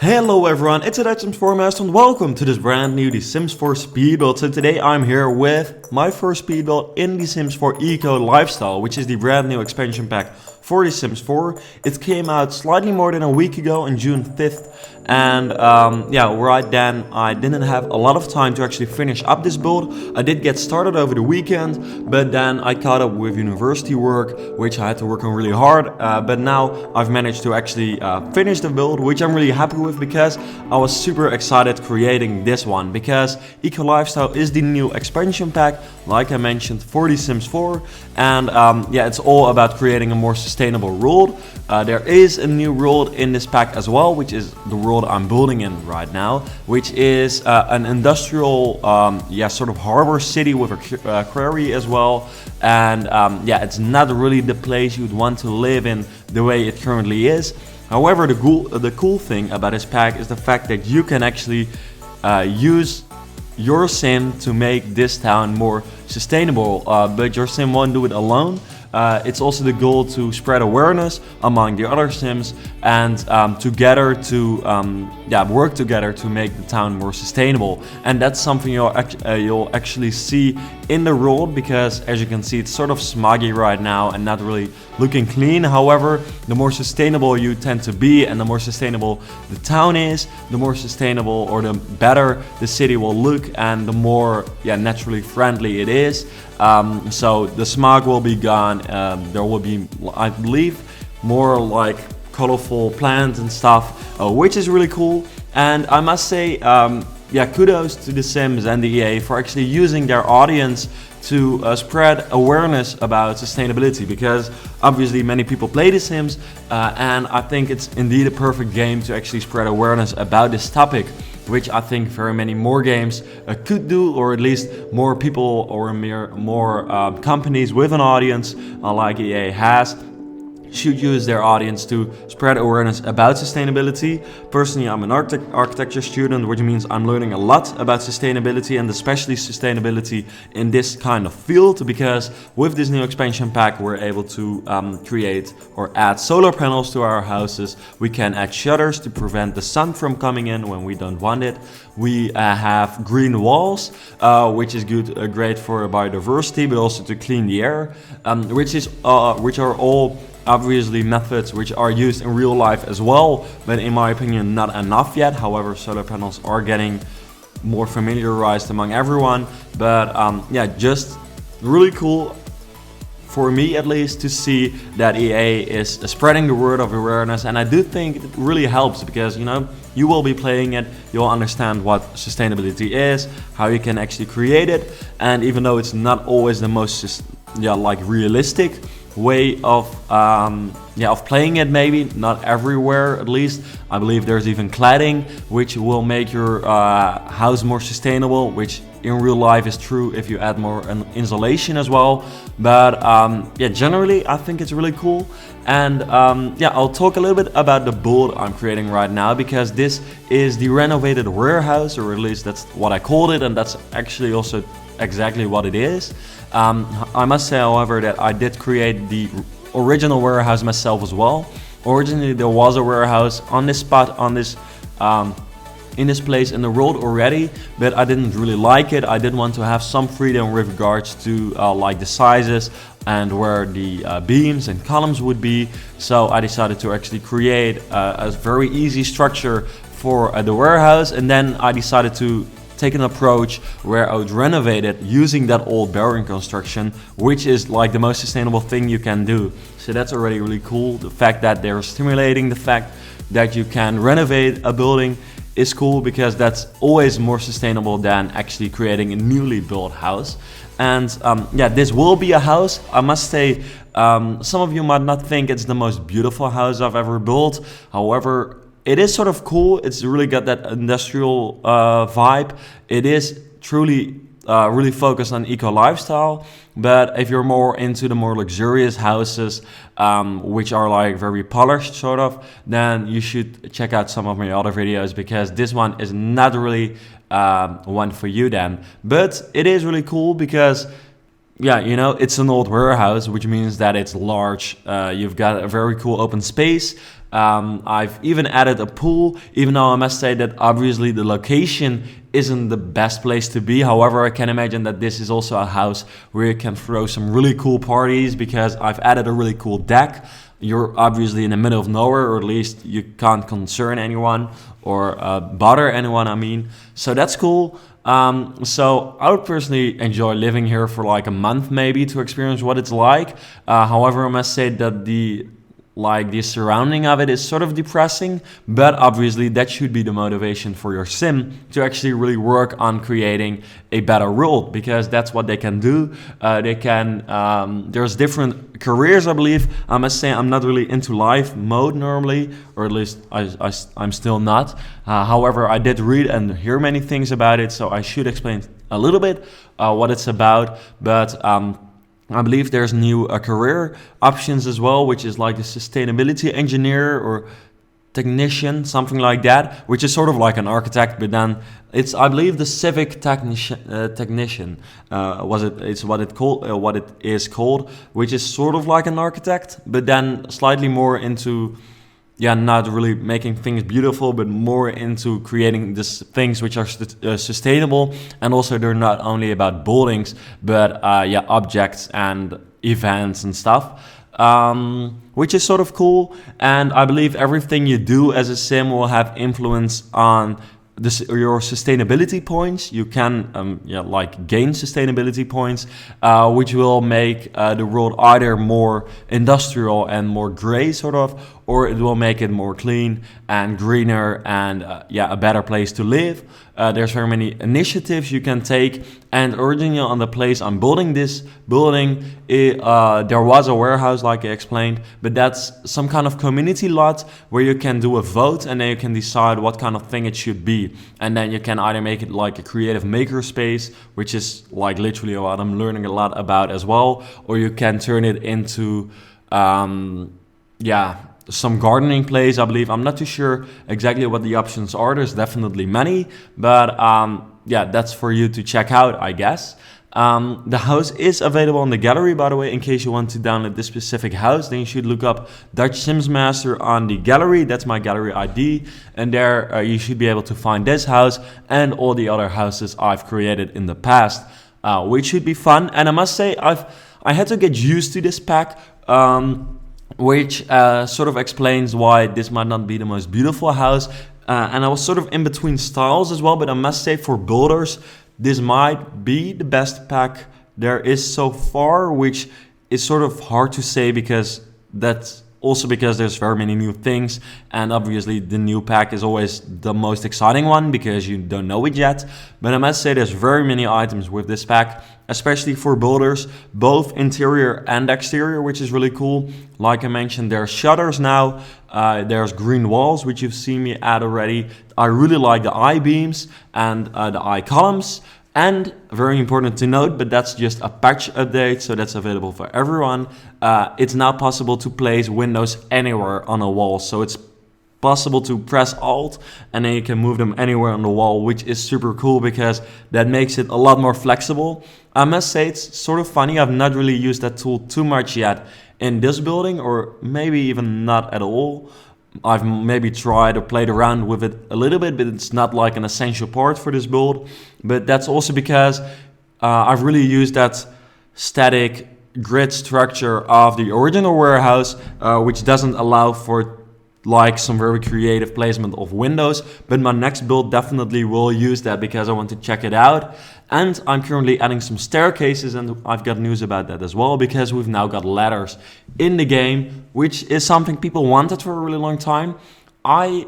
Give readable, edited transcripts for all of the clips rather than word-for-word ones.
Hello everyone, it's a Sims 4 Master and welcome to this brand new The Sims 4 speed build. So today I'm here with my first speed build in The Sims 4 Eco Lifestyle, which is the brand new expansion pack for The Sims 4. It came out slightly more than a week ago on June 5th. And right then I didn't have a lot of time to actually finish up this build. I did get started over the weekend, but then I caught up with university work, which I had to work on really hard. But now I've managed to actually finish the build, which I'm really happy with because I was super excited creating this one. Because Eco Lifestyle is the new expansion pack, like I mentioned, for The Sims 4. And it's all about creating a more sustainable world. There is a new world in this pack as well, which is the world I'm building in right now, which is an industrial sort of harbor city with a quarry as well. And it's not really the place you'd want to live in the way it currently is. However, the cool thing about this pack is the fact that you can actually use your sim to make this town more sustainable, but your sim won't do it alone. It's also the goal to spread awareness among the other sims and work together to make the town more sustainable. And that's something you'll actually see in the world, because as you can see, it's sort of smoggy right now and not really looking clean. However, the more sustainable you tend to be and the more sustainable the town is, the more sustainable or the better the city will look and the more naturally friendly it is. So the smog will be gone. There will be, I believe, more like colorful plants and stuff, which is really cool. And I must say, kudos to the Sims and the EA for actually using their audience to spread awareness about sustainability, because obviously many people play The Sims, and I think it's indeed a perfect game to actually spread awareness about this topic, which I think very many more games could do, or at least more people or more companies with an audience like EA has should use their audience to spread awareness about sustainability. Personally, I'm an architecture student, which means I'm learning a lot about sustainability, and especially sustainability in this kind of field, because with this new expansion pack we're able to create or add solar panels to our houses. We can add shutters to prevent the sun from coming in when we don't want it. We have green walls, which is great for biodiversity, but also to clean the air, which are all obviously methods which are used in real life as well, but in my opinion not enough yet. However, solar panels are getting more familiarized among everyone. But just really cool for me at least to see that EA is spreading the word of awareness. And I do think it really helps, because you will be playing it, you'll understand what sustainability is, how you can actually create it. And even though it's not always the most realistic way of playing it, maybe not everywhere, at least I believe there's even cladding which will make your house more sustainable, which in real life is true if you add more insulation as well. But generally I think it's really cool. And I'll talk a little bit about the build I'm creating right now, because this is the renovated warehouse, or at least that's what I called it, and that's actually also exactly what it is. I must say, however, that I did create the original warehouse myself as well. Originally there was a warehouse on this spot, on this in this place in the world already, but I didn't really like it. I did want to have some freedom with regards to the sizes and where the beams and columns would be. So I decided to actually create a very easy structure for the warehouse, and then I decided to take an approach where I would renovate it using that old building construction, which is like the most sustainable thing you can do. So that's already really cool. The fact that they're stimulating the fact that you can renovate a building is cool, because that's always more sustainable than actually creating a newly built house. And this will be a house. I must say, some of you might not think it's the most beautiful house I've ever built. However, it is sort of cool. It's really got that industrial vibe. It is truly really focused on eco lifestyle. But if you're more into the more luxurious houses, which are like very polished sort of, then you should check out some of my other videos, because this one is not really one for you then. But it is really cool because yeah, you know, it's an old warehouse, which means that it's large. You've got a very cool open space. I've even added a pool, even though I must say that obviously the location isn't the best place to be. However, I can imagine that this is also a house where you can throw some really cool parties, because I've added a really cool deck. You're obviously in the middle of nowhere, or at least you can't concern anyone or bother anyone, I mean. So that's cool. So I would personally enjoy living here for like a month maybe to experience what it's like. However, I must say that the surrounding of it is sort of depressing, but obviously that should be the motivation for your sim to actually really work on creating a better world, because that's what they can do. They can, there's different careers, I believe. I must say I'm not really into live mode normally, or at least I'm still not. However, I did read and hear many things about it, so I should explain a little bit what it's about. But I believe there's new career options as well, which is like the sustainability engineer or technician, something like that, which is sort of like an architect, but then it's, I believe, the civic technician. It's what it is called, which is sort of like an architect, but then slightly more into, yeah, not really making things beautiful, but more into creating these things which are sustainable. And also they're not only about buildings, but yeah, objects and events and stuff, which is sort of cool. And I believe everything you do as a sim will have influence on your sustainability points. You can like gain sustainability points, which will make the world either more industrial and more gray sort of, or it will make it more clean and greener and yeah, a better place to live. There's very many initiatives you can take, and originally on the place I'm building this building, there was a warehouse like I explained, but that's some kind of community lot where you can do a vote and then you can decide what kind of thing it should be. And then you can either make it like a creative maker space, which is like literally what I'm learning a lot about as well, or you can turn it into yeah, some gardening place, I believe. I'm not too sure exactly what the options are. There's definitely many, but yeah, that's for you to check out, I guess. The house is available on the gallery, by the way. In case you want to download this specific house, then you should look up Dutch Sims Master on the gallery. That's my gallery ID, and there you should be able to find this house and all the other houses I've created in the past, which should be fun. And I must say, I had to get used to this pack, which sort of explains why this might not be the most beautiful house. And I was sort of in between styles as well, but I must say for builders, this might be the best pack there is so far, which is sort of hard to say because that's also because there's very many new things, and obviously the new pack is always the most exciting one because you don't know it yet. But I must say there's very many items with this pack, especially for builders, both interior and exterior, which is really cool. Like I mentioned, there's shutters now, there's green walls, which you've seen me add already. I really like the I-beams and the I-columns. And very important to note, but that's just a patch update, so that's available for everyone. It's now possible to place windows anywhere on a wall. So it's possible to press Alt and then you can move them anywhere on the wall, which is super cool because that makes it a lot more flexible. I must say it's sort of funny. I've not really used that tool too much yet in this building, or maybe even not at all. I've maybe tried or played around with it a little bit, but it's not like an essential part for this build. But that's also because I've really used that static grid structure of the original warehouse, which doesn't allow for like some very creative placement of windows. But my next build definitely will use that because I want to check it out. And I'm currently adding some staircases, and I've got news about that as well because we've now got ladders in the game, which is something people wanted for a really long time. I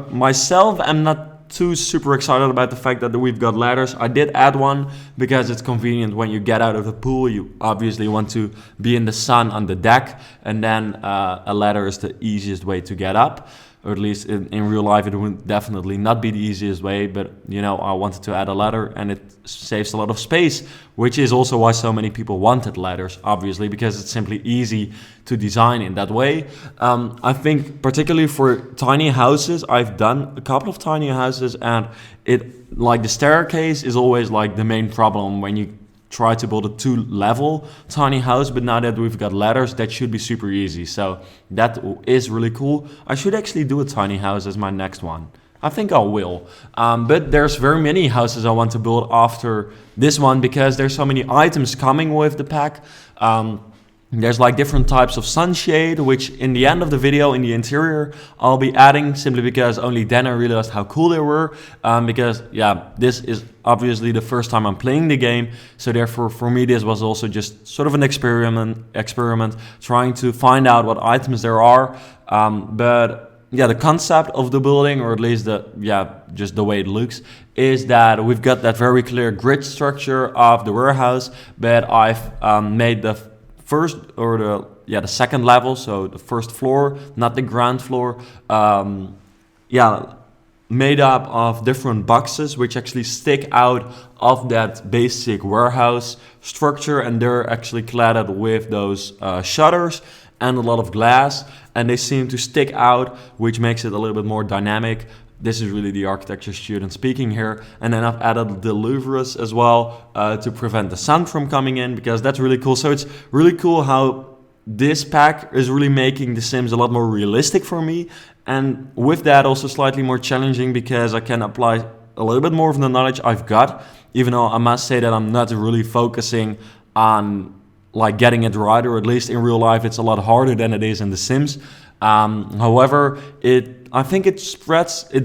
myself am not too super excited about the fact that we've got ladders. I did add one because it's convenient when you get out of the pool. You obviously want to be in the sun on the deck, and then a ladder is the easiest way to get up. Or at least in real life, it would definitely not be the easiest way. But, you know, I wanted to add a ladder and it saves a lot of space, which is also why so many people wanted ladders, obviously, because it's simply easy to design in that way. I think particularly for tiny houses, I've done a couple of tiny houses, and it, like the staircase is always like the main problem when you try to build a 2-level tiny house, but now that we've got ladders, that should be super easy. So that is really cool. I should actually do a tiny house as my next one. I think I will. But there's very many houses I want to build after this one because there's so many items coming with the pack. There's like different types of sunshade, which in the end of the video in the interior, I'll be adding simply because only then I realized how cool they were. Because yeah, this is obviously the first time I'm playing the game. So therefore for me, this was also just sort of an experiment trying to find out what items there are. But yeah, the concept of the building, or at least just the way it looks, is that we've got that very clear grid structure of the warehouse, but I've made the first or the second level, so the first floor, not the ground floor, made up of different boxes which actually stick out of that basic warehouse structure, and they're actually cladded with those shutters and a lot of glass, and they seem to stick out, which makes it a little bit more dynamic. This is really the architecture student speaking here. And then I've added the louvres as well to prevent the sun from coming in, because that's really cool. So it's really cool how this pack is really making The Sims a lot more realistic for me. And with that also slightly more challenging, because I can apply a little bit more of the knowledge I've got, even though I must say that I'm not really focusing on like getting it right, or at least in real life it's a lot harder than it is in The Sims. However, I think it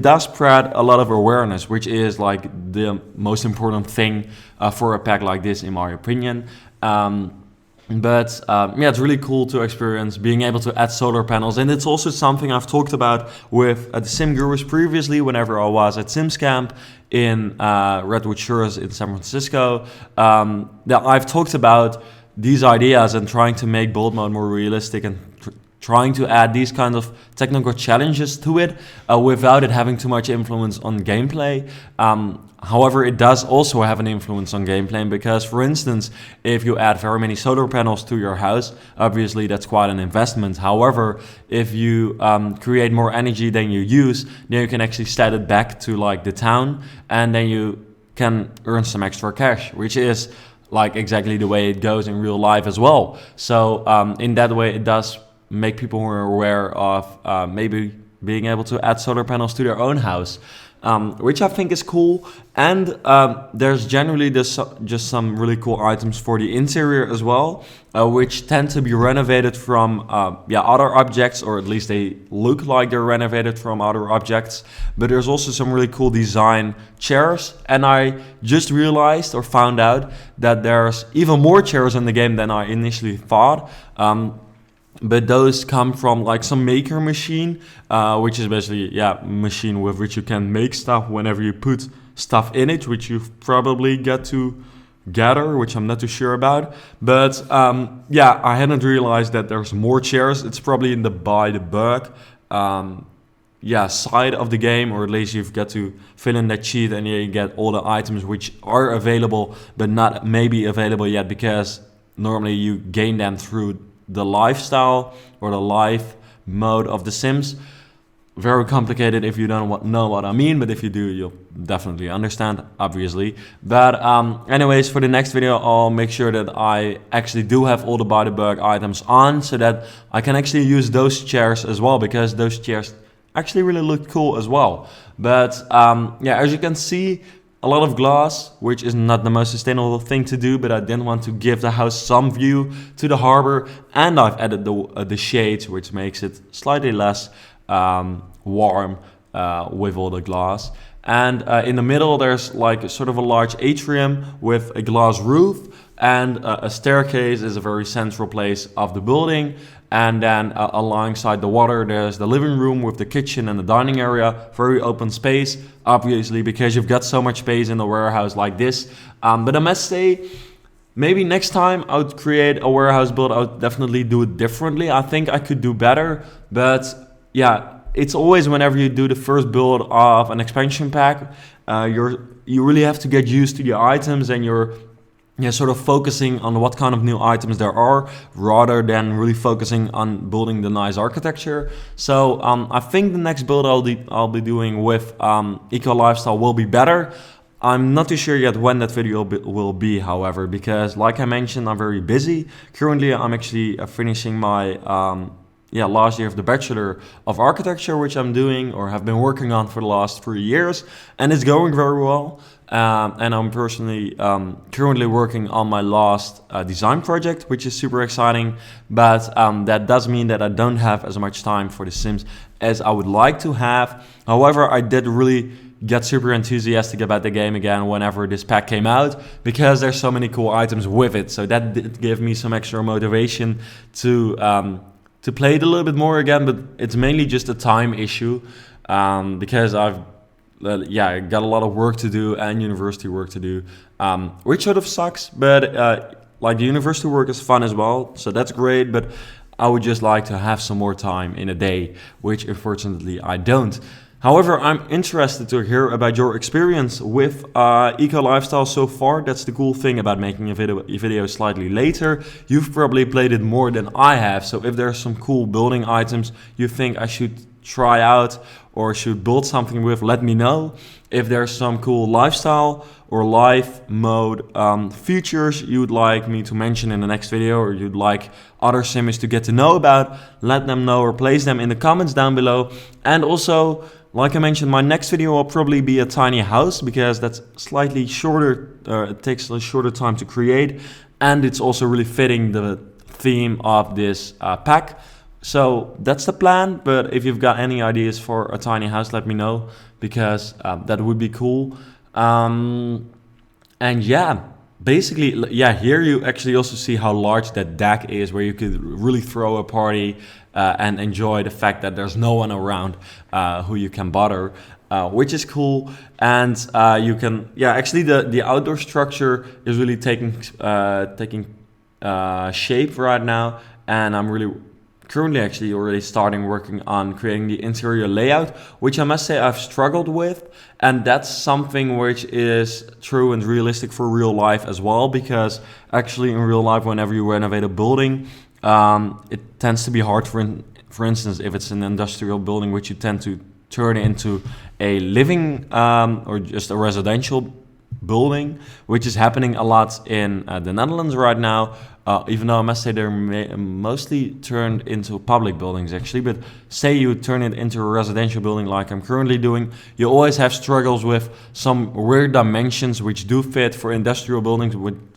does spread a lot of awareness, which is like the most important thing for a pack like this, in my opinion. But it's really cool to experience being able to add solar panels, and it's also something I've talked about with the Sim Gurus previously whenever I was at Sims Camp in Redwood Shores in San Francisco. That I've talked about these ideas and trying to make build mode more realistic and trying to add these kinds of technical challenges to it without it having too much influence on gameplay. However, it does also have an influence on gameplay, because, for instance, if you add very many solar panels to your house, obviously that's quite an investment. However, if you create more energy than you use, then you can actually set it back to like the town, and then you can earn some extra cash, which is like exactly the way it goes in real life as well. So in that way, it does make people more aware of maybe being able to add solar panels to their own house, which I think is cool. And there's generally just some really cool items for the interior as well, which tend to be renovated from other objects, or at least they look like they're renovated from other objects. But there's also some really cool design chairs, and I just realized or found out that there's even more chairs in the game than I initially thought. But those come from like some maker machine, which is basically a machine with which you can make stuff whenever you put stuff in it, which you probably get to gather, which I'm not too sure about. But I hadn't realized that there's more chairs. It's probably in the buy the bug side of the game, or at least you've got to fill in that sheet and you get all the items which are available but not maybe available yet, because normally you gain them through the lifestyle or the life mode of The Sims. Very complicated if you don't know what I mean, but if you do, you'll definitely understand, obviously. But anyways, for the next video, I'll make sure that I actually do have all the by the bug items on, so that I can actually use those chairs as well, because those chairs actually really look cool as well. But as you can see, a lot of glass, which is not the most sustainable thing to do, but I didn't want to give the house some view to the harbor, and I've added the shades, which makes it slightly less warm with all the glass. And in the middle there's like sort of a large atrium with a glass roof, and a staircase is a very central place of the building. And then alongside the water, there's the living room with the kitchen and the dining area. Very open space, obviously, because you've got so much space in a warehouse like this. But I must say, maybe next time I would create a warehouse build, I would definitely do it differently. I think I could do better. But it's always whenever you do the first build of an expansion pack, you really have to get used to the items, and you're sort of focusing on what kind of new items there are, rather than really focusing on building the nice architecture. So I think the next build I'll be doing with Eco Lifestyle will be better. I'm not too sure yet when that video will be, however, because like I mentioned, I'm very busy. Currently, I'm actually finishing my last year of the Bachelor of Architecture, which I'm doing or have been working on for the last 3 years, and it's going very well. And I'm personally currently working on my last design project, which is super exciting, but that does mean that I don't have as much time for The Sims as I would like to have. However, I did really get super enthusiastic about the game again whenever this pack came out, because there's so many cool items with it. So that did give me some extra motivation to play it a little bit more again, but it's mainly just a time issue, because I've got a lot of work to do and university work to do, which sort of sucks, but like the university work is fun as well, so that's great, but I would just like to have some more time in a day, which unfortunately I don't. However, I'm interested to hear about your experience with eco lifestyle so far. That's the cool thing about making a video slightly later. You've probably played it more than I have, so if there's some cool building items you think I should try out or should build something with, let me know. If there's some cool lifestyle or life mode features you'd like me to mention in the next video, or you'd like other simmers to get to know about, let them know or place them in the comments down below. And also, like I mentioned, my next video will probably be a tiny house, because that's slightly shorter, it takes a shorter time to create, and it's also really fitting the theme of this pack. So that's the plan, but if you've got any ideas for a tiny house, let me know, because that would be cool. And yeah, basically, here you actually also see how large that deck is, where you could really throw a party and enjoy the fact that there's no one around who you can bother, which is cool. And you can, actually the outdoor structure is really taking shape right now, and I'm really currently actually already starting working on creating the interior layout, which I must say I've struggled with, and that's something which is true and realistic for real life as well, because actually in real life, whenever you renovate a building, it tends to be hard. For instance, if it's an industrial building, which you tend to turn into a living or just a residential building, which is happening a lot in the Netherlands right now, even though I must say they're mostly turned into public buildings actually. But say you turn it into a residential building like I'm currently doing, you always have struggles with some weird dimensions which do fit for industrial buildings,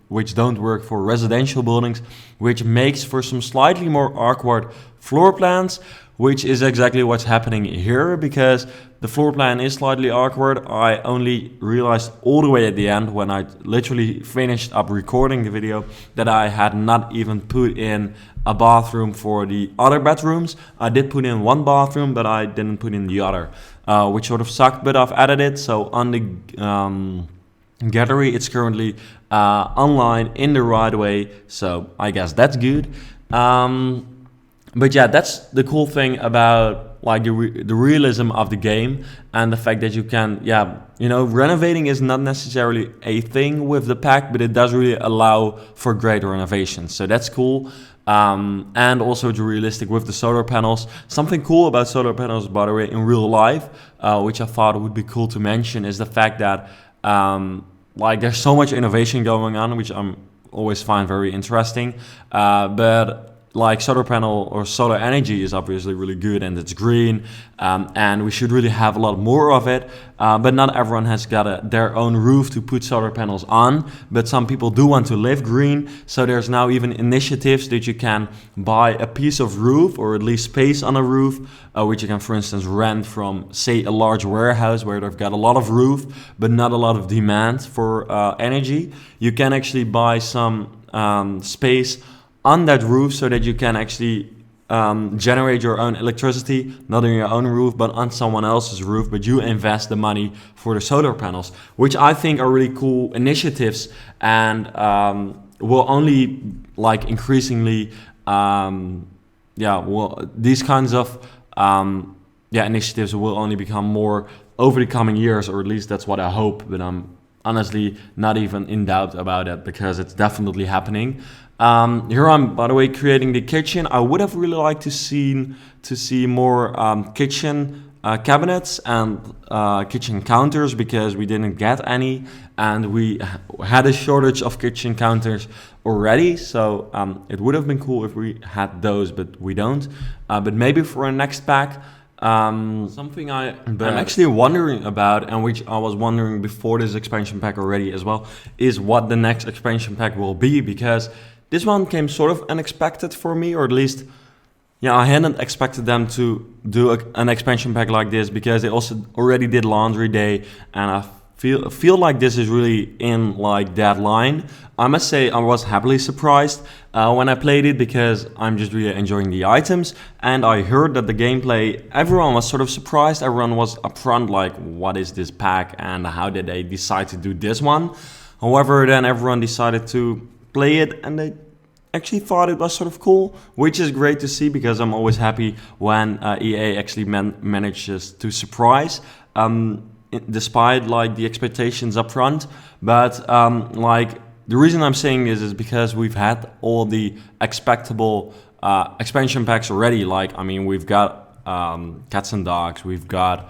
which don't work for residential buildings, which makes for some slightly more awkward floor plans, which is exactly what's happening here, because the floor plan is slightly awkward. I only realized all the way at the end, when I literally finished up recording the video, that I had not even put in a bathroom for the other bedrooms. I did put in one bathroom, but I didn't put in the other, which sort of sucked, but I've added it. So on the gallery, it's currently online in the right way, so I guess that's good. But yeah, that's the cool thing about like the realism of the game, and the fact that you can, renovating is not necessarily a thing with the pack, but it does really allow for great renovations. So that's cool. And also it's realistic with the solar panels. Something cool about solar panels, by the way, in real life, which I thought would be cool to mention, is the fact that there's so much innovation going on, which I'm always find very interesting. But like solar panel or solar energy is obviously really good, and it's green, and we should really have a lot more of it, but not everyone has got their own roof to put solar panels on, but some people do want to live green. So there's now even initiatives that you can buy a piece of roof, or at least space on a roof, which you can, for instance, rent from, say, a large warehouse where they've got a lot of roof but not a lot of demand for energy. You can actually buy some space on that roof, so that you can actually generate your own electricity, not on your own roof, but on someone else's roof, but you invest the money for the solar panels, which I think are really cool initiatives, and will only increasingly, these kinds of initiatives will only become more over the coming years, or at least that's what I hope, but I'm honestly not even in doubt about it, because it's definitely happening. Here I'm, by the way, creating the kitchen. I would have really liked to see more kitchen cabinets and kitchen counters because we didn't get any, and we had a shortage of kitchen counters already. So it would have been cool if we had those, but we don't. But maybe for a next pack. Something I'm actually wondering about, and which I was wondering before this expansion pack already as well, is what the next expansion pack will be, because this one came sort of unexpected for me, or at least, yeah, I hadn't expected them to do an expansion pack like this, because they also already did Laundry Day, and I feel like this is really in like that line. I must say I was happily surprised when I played it, because I'm just really enjoying the items, and I heard that the gameplay, everyone was sort of surprised. Everyone was upfront like, what is this pack and how did they decide to do this one? However, then everyone decided to play it, and they actually thought it was sort of cool, which is great to see, because I'm always happy when EA actually manages to surprise, despite like the expectations up front. But like, the reason I'm saying this is because we've had all the expectable expansion packs already. Like, I mean, we've got Cats and Dogs, we've got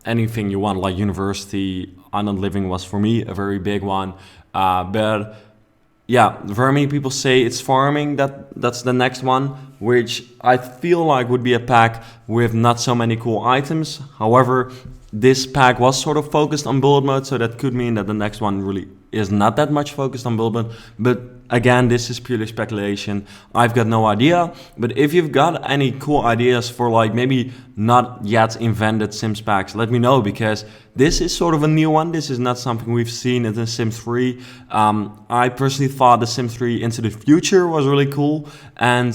anything you want, like University, Island Living was for me a very big one. But yeah, very many people say it's Farming, that's the next one, which I feel like would be a pack with not so many cool items. However, this pack was sort of focused on bullet mode, so that could mean that the next one really is not that much focused on bullet mode. But again, this is purely speculation. I've got no idea. But if you've got any cool ideas for like maybe not yet invented Sims packs, let me know, because this is sort of a new one. This is not something we've seen in The Sims 3. I personally thought The Sims 3 Into the Future was really cool, and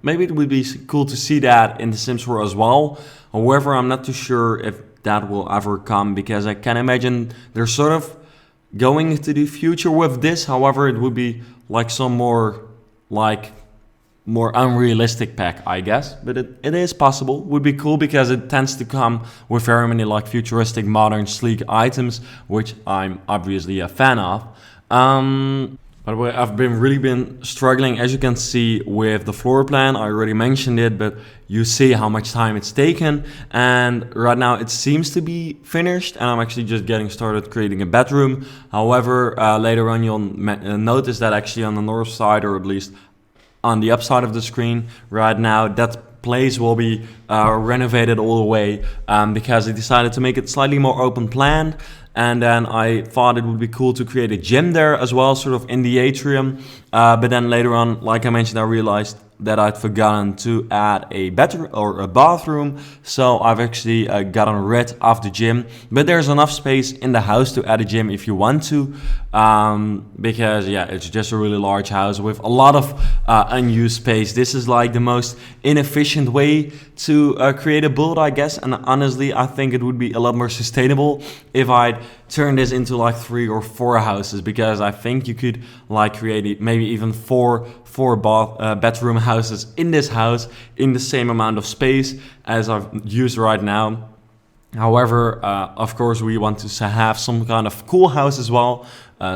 maybe it would be cool to see that in The Sims 4 as well. However, I'm not too sure if that will ever come, because I can imagine they're sort of going into the future with this. However, it would be like some more unrealistic pack, I guess. But it is possible. Would be cool, because it tends to come with very many like futuristic, modern, sleek items, which I'm obviously a fan of. By the way, I've really been struggling, as you can see, with the floor plan. I already mentioned it, but you see how much time it's taken. And right now it seems to be finished, and I'm actually just getting started creating a bedroom. However, later on you'll notice that actually on the north side, or at least on the upside of the screen right now, that place will be renovated all the way, because I decided to make it slightly more open plan. And then I thought it would be cool to create a gym there as well, sort of in the atrium. But then later on, like I mentioned, I realized that I'd forgotten to add a bedroom or a bathroom. So I've actually gotten rid of the gym. But there's enough space in the house to add a gym if you want to. Because yeah, it's just a really large house with a lot of unused space. This is like the most inefficient way to create a build, I guess. And honestly, I think it would be a lot more sustainable if I'd turn this into like 3 or 4 houses, because I think you could like create maybe even four bedroom houses in this house in the same amount of space as I've used right now. However, of course, we want to have some kind of cool house as well.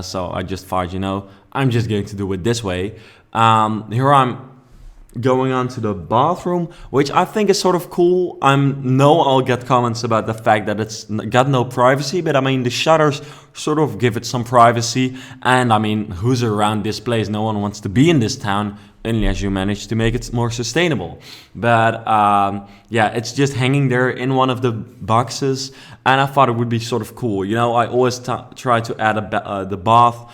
So I just thought, you know, I'm just going to do it this way. Here I'm going on to the bathroom, which I think is sort of cool. I'll get comments about the fact that it's got no privacy, but I mean, the shutters sort of give it some privacy. And I mean, who's around this place? No one wants to be in this town unless you manage to make it more sustainable. But yeah, it's just hanging there in one of the boxes, and I thought it would be sort of cool. You know, I always try to add the bath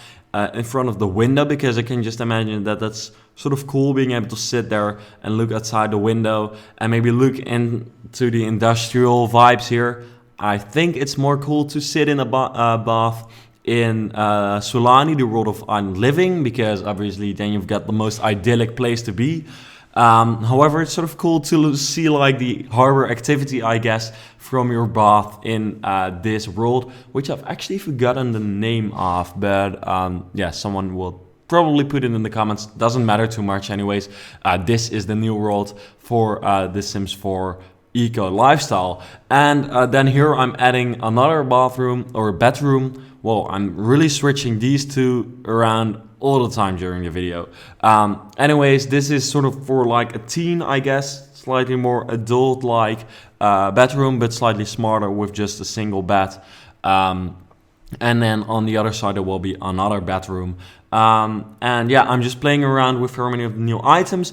in front of the window, because I can just imagine that that's sort of cool, being able to sit there and look outside the window and maybe look into the industrial vibes here. I think it's more cool to sit in a bath in Solani, the world of Island Living, because obviously then you've got the most idyllic place to be. However, it's sort of cool to see like the harbor activity, I guess, from your bath in this world, which I've actually forgotten the name of, but yeah, someone will probably put it in the comments. Doesn't matter too much anyways. This is the new world for The Sims 4 Eco Lifestyle. And then here I'm adding another bathroom or bedroom. Well, I'm really switching these two around all the time during the video. Anyways, this is sort of for like a teen, I guess, slightly more adult-like bedroom, but slightly smarter with just a single bed. And then on the other side there will be another bedroom. And yeah, I'm just playing around with how many of the new items.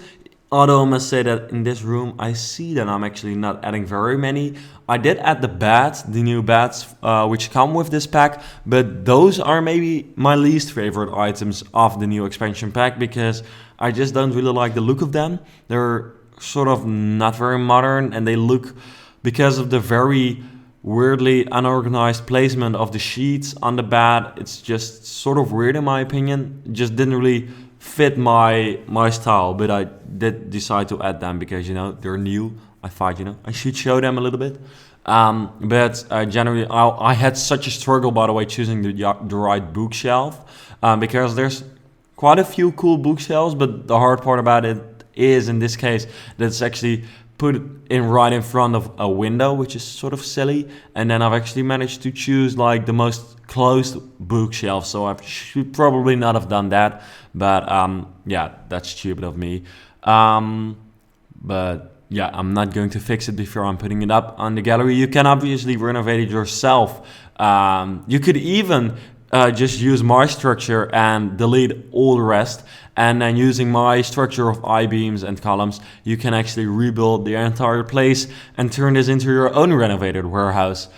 Although I must say that in this room I see that I'm actually not adding very many. I did add the new beds which come with this pack, but those are maybe my least favorite items of the new expansion pack, because I just don't really like the look of them. They're sort of not very modern, and they look, because of the very weirdly unorganized placement of the sheets on the bed, it's just sort of weird in my opinion. It just didn't really fit my style, but I did decide to add them because, you know, they're new. I thought, you know, I should show them a little bit. But generally, I had such a struggle, by the way, choosing the right bookshelf, because there's quite a few cool bookshelves, but the hard part about it is, in this case, that it's actually put in right in front of a window, which is sort of silly. And then I've actually managed to choose like the most closed bookshelf, so I should probably not have done that. But yeah, that's stupid of me. But yeah, I'm not going to fix it before I'm putting it up on the gallery. You can obviously renovate it yourself. You could even just use my structure and delete all the rest. And then using my structure of I-beams and columns, you can actually rebuild the entire place and turn this into your own renovated warehouse,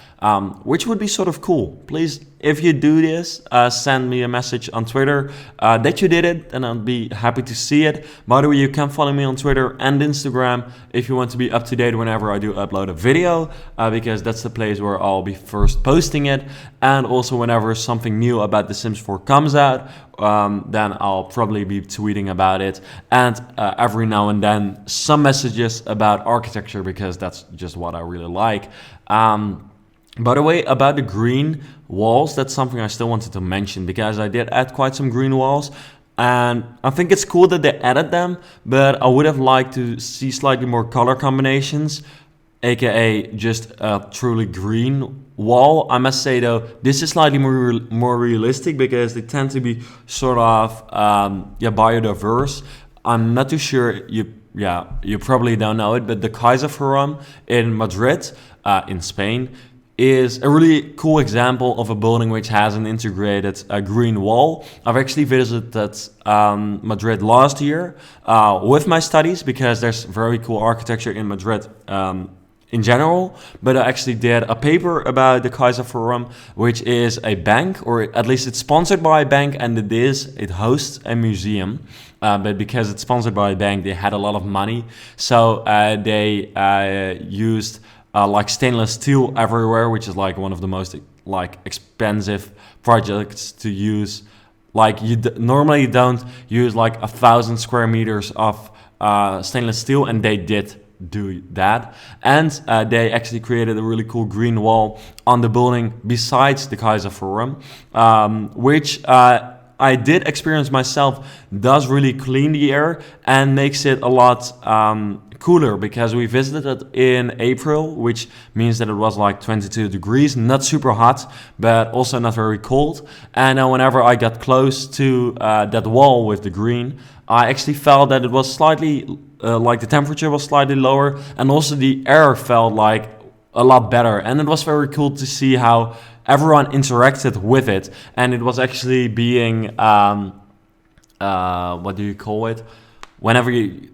which would be sort of cool. Please, if you do this, send me a message on Twitter that you did it, and I'll be happy to see it. By the way, you can follow me on Twitter and Instagram if you want to be up to date whenever I do upload a video, because that's the place where I'll be first posting it. And also whenever something new about The Sims 4 comes out, then I'll probably be tweeting about it, and every now and then some messages about architecture, because that's just what I really like. By the way, about the green walls, that's something I still wanted to mention, because I did add quite some green walls, and I think it's cool that they added them, but I would have liked to see slightly more color combinations, aka just a truly green wall. I must say though, this is slightly more realistic, because they tend to be sort of biodiverse. I'm not too sure, you probably don't know it, but the Kaiser Forum in Madrid, in Spain, is a really cool example of a building which has an integrated green wall. I've actually visited Madrid last year with my studies, because there's very cool architecture in Madrid in general, but I actually did a paper about the Kaiser Forum, which is a bank, or at least it's sponsored by a bank, and it hosts a museum. But because it's sponsored by a bank, they had a lot of money, so they used like stainless steel everywhere, which is like one of the most like expensive projects to use. Like you normally don't use like 1,000 square meters of stainless steel, and they did do that. And they actually created a really cool green wall on the building besides the Kaiser Forum, which I did experience myself, does really clean the air and makes it a lot cooler, because we visited it in April, which means that it was like 22 degrees, not super hot, but also not very cold. And whenever I got close to that wall with the green, I actually felt that it was slightly, like the temperature was slightly lower, and also the air felt like a lot better. And it was very cool to see how everyone interacted with it, and it was actually being, what do you call it? Whenever you,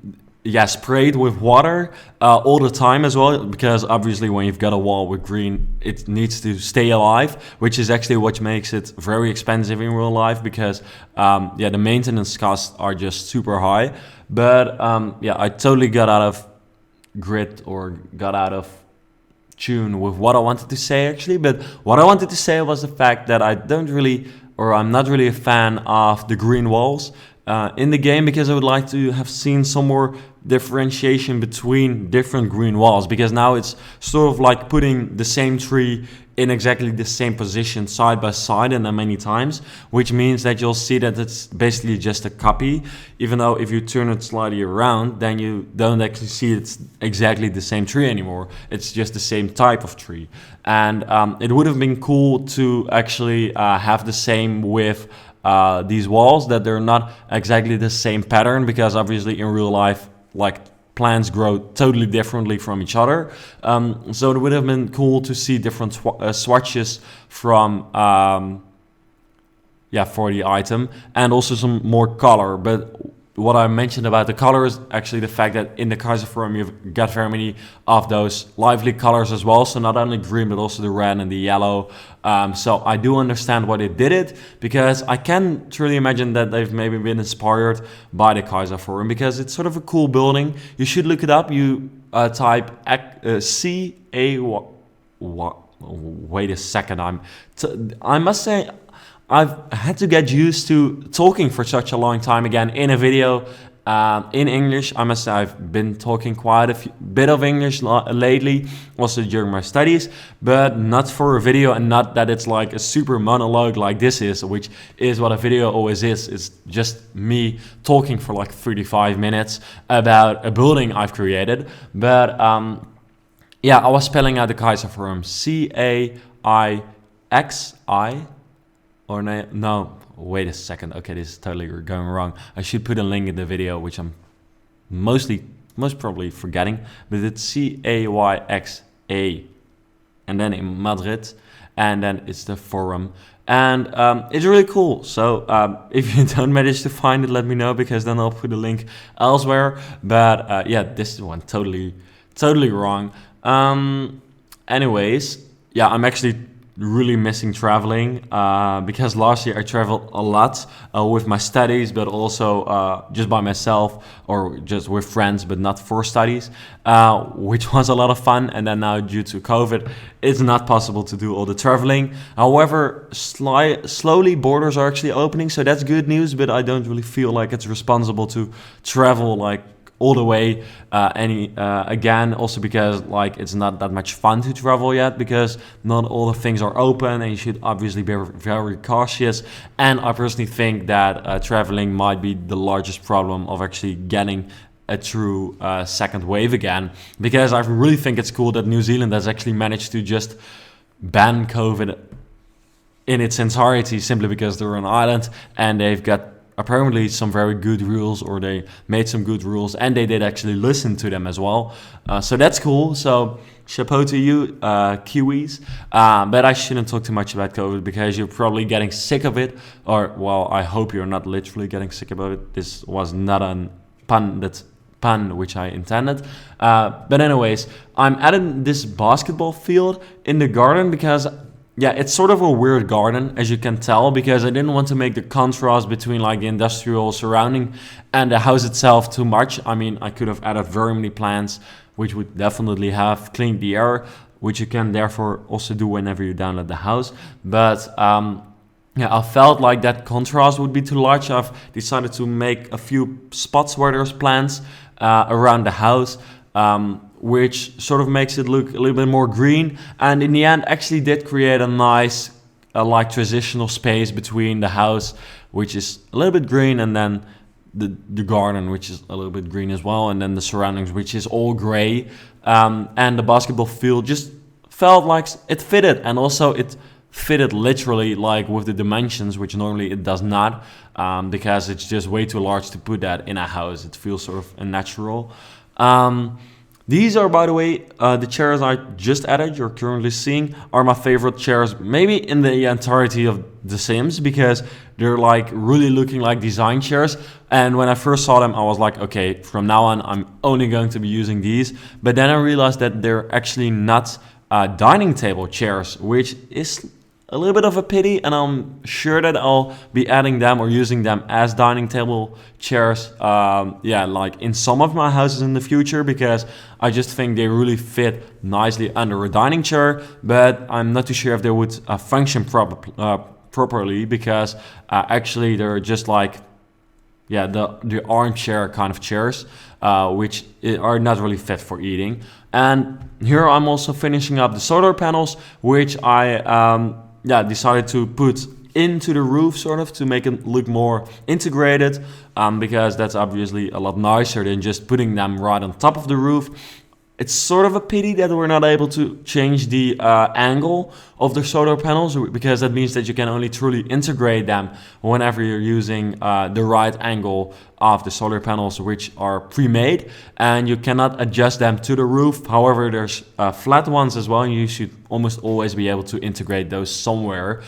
sprayed with water all the time as well, because obviously when you've got a wall with green, it needs to stay alive, which is actually what makes it very expensive in real life, because the maintenance costs are just super high. But I totally got out of grit, or got out of tune with what I wanted to say actually. But what I wanted to say was the fact that I'm not really a fan of the green walls in the game, because I would like to have seen some more differentiation between different green walls, because now it's sort of like putting the same tree in exactly the same position side by side, and then many times, which means that you'll see that it's basically just a copy, even though if you turn it slightly around, then you don't actually see it's exactly the same tree anymore. It's just the same type of tree. And it would have been cool to actually have the same with these walls, that they're not exactly the same pattern, because obviously in real life, like, plants grow totally differently from each other. So it would have been cool to see different swatches from for the item, and also some more color. But what I mentioned about the color is actually the fact that in the Kaiser forum you've got very many of those lively colors as well. So not only green, but also the red and the yellow. So I do understand why they did it, because I can truly imagine that they've maybe been inspired by the Kaiser forum, because it's sort of a cool building. You should look it up. You type C-A... Wait a second. I must say, I've had to get used to talking for such a long time again in a video in English. I must say I've been talking quite a bit of English lately, also during my studies, but not for a video, and not that it's like a super monologue like this is, which is what a video always is. It's just me talking for like 35 minutes about a building I've created. But yeah, I was spelling out the Kaiser forum, C-A-I-X-I. Or no, wait a second. Okay, this is totally going wrong. I should put a link in the video, which I'm most probably forgetting. But it's C-A-Y-X-A. And then in Madrid. And then it's the forum. And it's really cool. So if you don't manage to find it, let me know, because then I'll put a link elsewhere. But yeah, this is one totally wrong. Anyways, yeah, I'm actually really missing traveling, because last year I traveled a lot with my studies, but also just by myself or just with friends, but not for studies, which was a lot of fun. And then now, due to COVID, it's not possible to do all the traveling. However, slowly borders are actually opening, so that's good news, but I don't really feel like it's responsible to travel like all the way again, also because like it's not that much fun to travel yet, because not all the things are open, and you should obviously be very cautious. And I personally think that traveling might be the largest problem of actually getting a true second wave again, because I really think it's cool that New Zealand has actually managed to just ban COVID in its entirety, simply because they're an island and they've got apparently some very good rules, or they made some good rules, and they did actually listen to them as well. So that's cool. So chapeau to you, Kiwis. But I shouldn't talk too much about COVID, because you're probably getting sick of it. Or, well, I hope you're not literally getting sick about it. This was not a pun which I intended. But anyways, I'm at this basketball field in the garden, because yeah, it's sort of a weird garden, as you can tell, because I didn't want to make the contrast between like the industrial surrounding and the house itself too much. I mean, I could have added very many plants, which would definitely have cleaned the air, which you can therefore also do whenever you download the house. But yeah, I felt like that contrast would be too large. I've decided to make a few spots where there's plants around the house, which sort of makes it look a little bit more green, and in the end actually did create a nice like transitional space between the house, which is a little bit green, and then the garden, which is a little bit green as well, and then the surroundings, which is all gray, and the basketball field just felt like it fitted, and also it fitted literally like with the dimensions, which normally it does not, because it's just way too large to put that in a house. It feels sort of unnatural. These are, by the way, the chairs I just added, you're currently seeing, are my favorite chairs, maybe in the entirety of The Sims, because they're like really looking like design chairs. And when I first saw them, I was like, okay, from now on, I'm only going to be using these. But then I realized that they're actually not dining table chairs, which is a little bit of a pity, and I'm sure that I'll be adding them or using them as dining table chairs, yeah, like in some of my houses in the future, because I just think they really fit nicely under a dining chair. But I'm not too sure if they would function properly, because actually they're just like, yeah, the armchair kind of chairs, which are not really fit for eating. And here I'm also finishing up the solar panels, which I decided to put into the roof, sort of, to make it look more integrated, because that's obviously a lot nicer than just putting them right on top of the roof. it's sort of a pity that we're not able to change the angle of the solar panels, because that means that you can only truly integrate them whenever you're using the right angle of the solar panels, which are pre-made, and you cannot adjust them to the roof. However, there's flat ones as well, and you should almost always be able to integrate those somewhere,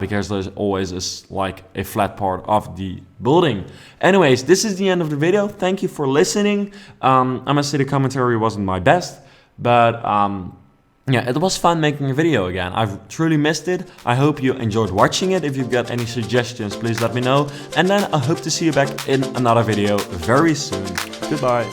because there's always like a flat part of the building. Anyways, this is the end of the video. Thank you for listening. I must say the commentary wasn't my best, but yeah, it was fun making a video again. I've truly missed it. I hope you enjoyed watching it. If you've got any suggestions, please let me know. And then I hope to see you back in another video very soon. Goodbye.